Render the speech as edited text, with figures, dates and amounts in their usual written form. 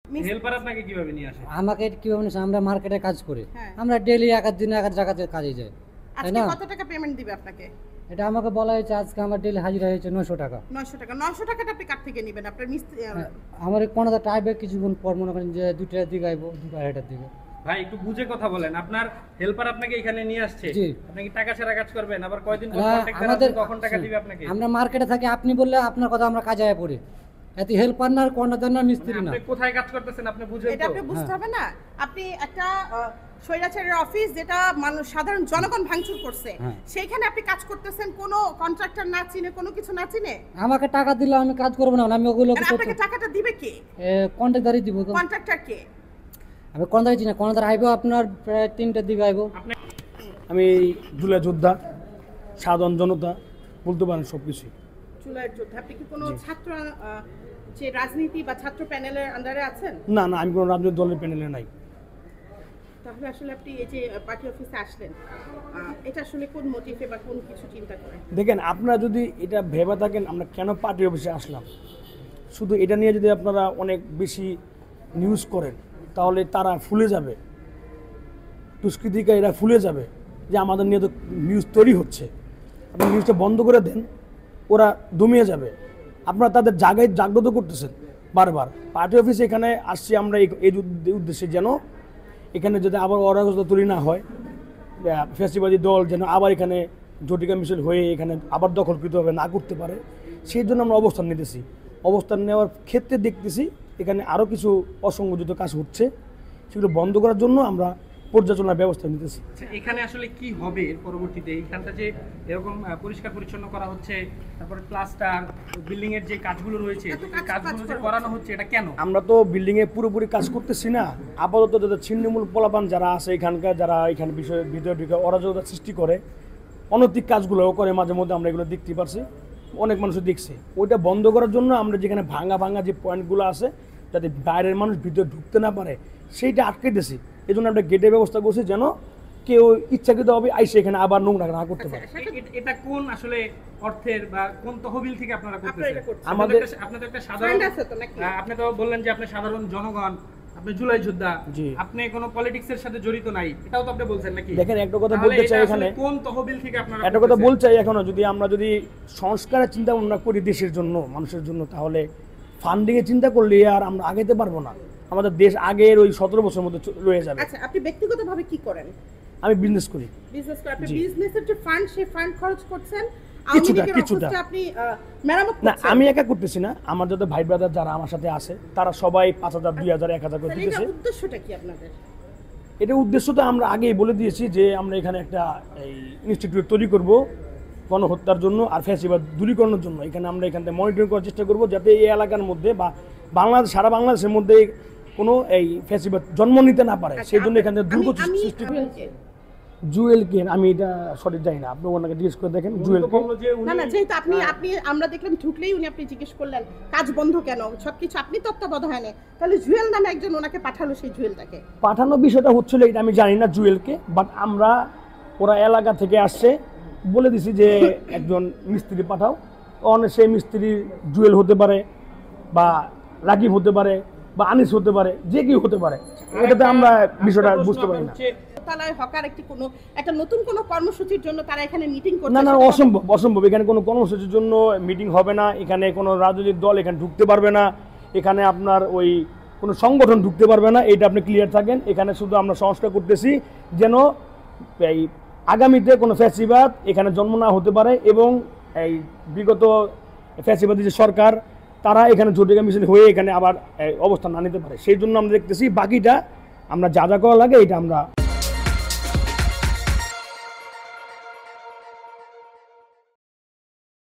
Helper আপনাকে কিভাবে নিয়ে আসে? আমাকে কিভাবে নিয়ে আসে? আমরা মার্কেটে কাজ করি, হ্যাঁ। আমরা ডেইলি এক এক দিনে এক এক জায়গাতে কাজে যাই, তাই আজকে না? কত টাকা পেমেন্ট দিবে আপনাকে? এটা আমাকে বলা হয়েছে আজকে আমার ডেইলি হাজিরা হয়েছে 900 টাকা। 900 টাকা। 900 টাকাটা আপনি কার থেকে নেবেন? আপনার মিস্ত্রি আমার কোনটা টাইবে কিছুক্ষণ পর মনে করেন যে 2টার দিকে আইবো, 2:30টার দিকে। ভাই একটু বুঝে কথা বলেন। আপনার হেল্পার আপনাকে এখানে নিয়ে আসছে, জি। আপনি কি টাকা ছাড়া কাজ করবেন? আবার কয়দিন পর না, কন্টাক্ট আমাদের কখন টাকা দিবে আপনাকে? আমরা মার্কেটে থাকি, আপনি বললে আপনার কথা আমরা কাজে আয় পড়ি। এত হেল্পার না, কোনটা না, মিস্ত্রি না। আপনি কোথায় কাজ করতেছেন আপনি বুঝেন এটা তো? আপনি বুঝতে হবে না। আপনি একটা স্বৈরাচারের অফিস যেটা মানুষ সাধারণ জনগণ ভাঙচুর করছে, হ্যাঁ। সেইখানে আপনি কাজ করতেছেন কোনো কন্ট্রাক্টর না চিনে, কোনো কিছু না চিনে। আমাকে টাকা দিলে আমি কাজ করবো না, আমি ওগুলো আর আপনাকে টাকাটা দিবে কে? কন্ট্রাক্টরই দিব তো। কন্ট্রাক্টর কে? আমি কন্ট্রাক্টর চিনি না, কন্ট্রাক্টর আইবো আপনার প্রায় 3টার দিকে আইবো। আমি জুলাই যোদ্ধা, সাধারণ জনতা বলতে পারেন সব কিছুই। জুলাইয়ের যোদ্ধা। আপনি কি কোনো ছাত্র যে রাজনীতি বা ছাত্র প্যানেলের আন্ডারে আছেন? না না, আমি কোনো রাজনৈতিক দলের প্যানেলে নাই। তাহলে আসলে আপনি এই যে পার্টি অফিসে আসলেন, এটা আসলে কোন মোটিভে বা কোন কিছু চিন্তা করে? দেখেন, আপনারা যদি এটা ভেবে থাকেন আমরা কেন পার্টি অফিসে আসলাম, শুধু এটা নিয়ে যদি আপনারা অনেক বেশি নিউজ করেন তাহলে তারা ফুলে যাবে, দুষ্কৃতিকারীরা ফুলে যাবে যে আমাদের নিয়ে তো নিউজ তৈরি হচ্ছে। আপনি নিউজটা বন্ধ করে দেন, ওরা দমিয়ে যাবে। আপনারা তাদের জায়গায় জাগ্রত করতেছেন বারবার। পার্টি অফিসে এখানে আসছি আমরা এই উদ্দেশ্যে, যেন এখানে যদি আবার অরাজকতা তৈরি না হয়, ফ্যাসিবাদী দল যেন আবার এখানে জটিকা মিছিল হয়ে এখানে আবার দখলকৃত হবে না করতে পারে, সেই জন্য আমরা অবস্থান নিতেছি। অবস্থান নেওয়ার ক্ষেত্রে দেখতেছি এখানে আরও কিছু অসংগঠিত কাজ হচ্ছে, সেগুলো বন্ধ করার জন্য আমরা পর্যালোচনার ব্যবস্থা নিতেছি। এখানে আসলে কি হবে এর পরবর্তীতে? এখানটা যে এরকম পরিষ্কার পরিচ্ছন্ন করা হচ্ছে, তারপরে প্লাস্টার, বিল্ডিং এর যে কাজগুলো রয়েছে, এই কাজগুলো যে করানো হচ্ছে, এটা কেন? আমরা তো বিল্ডিংয়ে পুরোপুরি কাজ করতেছি না। আপাতত যাদের ছিন্নমূল পোলাপান যারা আছে এখানকার, যারা এখানে বিষয়ে ভিতরে ঢুকে অরাজকতা সৃষ্টি করে, অনৈতিক কাজগুলোও করে, মাঝে মধ্যে আমরা এগুলো দেখতে পারছি, অনেক মানুষ দেখছে। ওইটা বন্ধ করার জন্য আমরা যেখানে ভাঙা ভাঙা যে পয়েন্টগুলো আছে, যাতে বাইরের মানুষ ভিতরে ঢুকতে না পারে, সেইটা আটকে দিয়েছি। এই জন্য আমরা গেটের ব্যবস্থা করছি, যেন কেউ ইচ্ছাকৃতভাবে আইসে এখানে আবার নোংরা না করতে পারে। এটা কোন আসলে অর্থের বা কোন তহবিল থেকে আপনারা করতেছেন? আমাদের আপনাদের একটা সাধারণ, আপনি তো বললেন যে আপনি সাধারণ জনগণ, আপনি জুলাই যোদ্ধা, আপনি কোনো পলিটিক্স এর সাথে জড়িত নাই, এটাও তো আপনি বলছেন নাকি? দেখেন, একটা কথা বলতে চাই এখানে, কোন তহবিল থেকে আপনারা একটা কথা বলতে চাই এখনো, যদি আমরা যদি সংস্কারের চিন্তা ভাবনা করি দেশের জন্য, মানুষের জন্য, তাহলে ফান্ডিং এর চিন্তা করলে আর আমরা আগাইতে পারবো না। আমাদের দেশ আগের ওই 17 বছরের মধ্যে রয়ে যাবে। আচ্ছা, আপনি ব্যক্তিগতভাবে কি করেন? আমি বিজনেস করি। বিজনেস করেন? আপনি বিজনেসের যে ফান্ড, সেই ফান্ড খরচ করছেন কিছুটা। আপনি মেরামত না, করছেন? আমি একা করতেছি না, আমার যত ভাই ব্রাদার যারা আমার সাথে আছে তারা সবাই 5000, 2000, 1000 করে দিতেছে। এটা উদ্দেশ্যটা কি আপনাদের? এটা উদ্দেশ্য তো আমরা আগেই বলে দিয়েছি যে আমরা এখানে একটা এই ইনস্টিটিউট তৈরি করব গণহত্যার জন্য আর ফ্যাসিবাদ দূরীকরণের জন্য। এখানে আমরা এখান থেকে মনিটরিং করার চেষ্টা করব, যাতে এই এলাকার মধ্যে বা বাংলাদেশ, সারা বাংলাদেশের মধ্যে কোনো এই ফ্যাসিবাদ জন্ম নিতে না পারে, সেই জন্য এখানে দুর্গত সৃষ্টি করে। জুয়েলকে আমি এটা সঠিক জানি না, আপনি ওনাকে জিজ্ঞেস করে দেখেন। জুয়েলকে না না, যেহেতু আপনি আমরা দেখলাম ঢুকলেই উনি আপনি জিজ্ঞেস করলেন কাজ বন্ধ কেন, সবকিছু আপনি তত্ত্বাবধানে, তাহলে জুয়েল নামে একজন ওনাকে পাঠালো, সেই জুয়েলটাকে পাঠানো বিষয়টা হচ্ছিল এটা আমি জানি না জুয়েলকে, বাট আমরা ওরা এলাকা থেকে আসছে বলে দিছি যে একজন মিস্ত্রি পাঠাও। অনেক সেই মিস্ত্রি জুয়েল হতে পারে বা রাকিব হতে পারে বা আনিস হতে পারে, যে কেউ হতে পারে। এটাতে আমরা বিষয়টা বুঝতে পারি না। তালায় হকার একটা নতুন কোনো কর্মসূচির জন্য তারা এখানে মিটিং করছে? না না, অসম্ভব। এখানে কোনো কর্মসূচির জন্য মিটিং হবে না, এখানে কোনো রাজনৈতিক দল এখানে ঢুকতে পারবে না, এখানে আপনার ওই কোনো সংগঠন ঢুকতে পারবে না, এটা আপনি ক্লিয়ার থাকেন। এখানে শুধু আমরা সংস্কার করতেছি যেন এই আগামীতে কোনো ফ্যাসিবাদ এখানে জন্ম না হতে পারে, এবং এই বিগত ফ্যাসিবাদী যে সরকার তারা এখানে জটিকা মিছিল হয়ে এখানে আবার অবস্থান না নিতে পারে, সেই জন্য আমরা দেখতেছি। বাকিটা আমরা যা যা করা লাগে এটা আমরা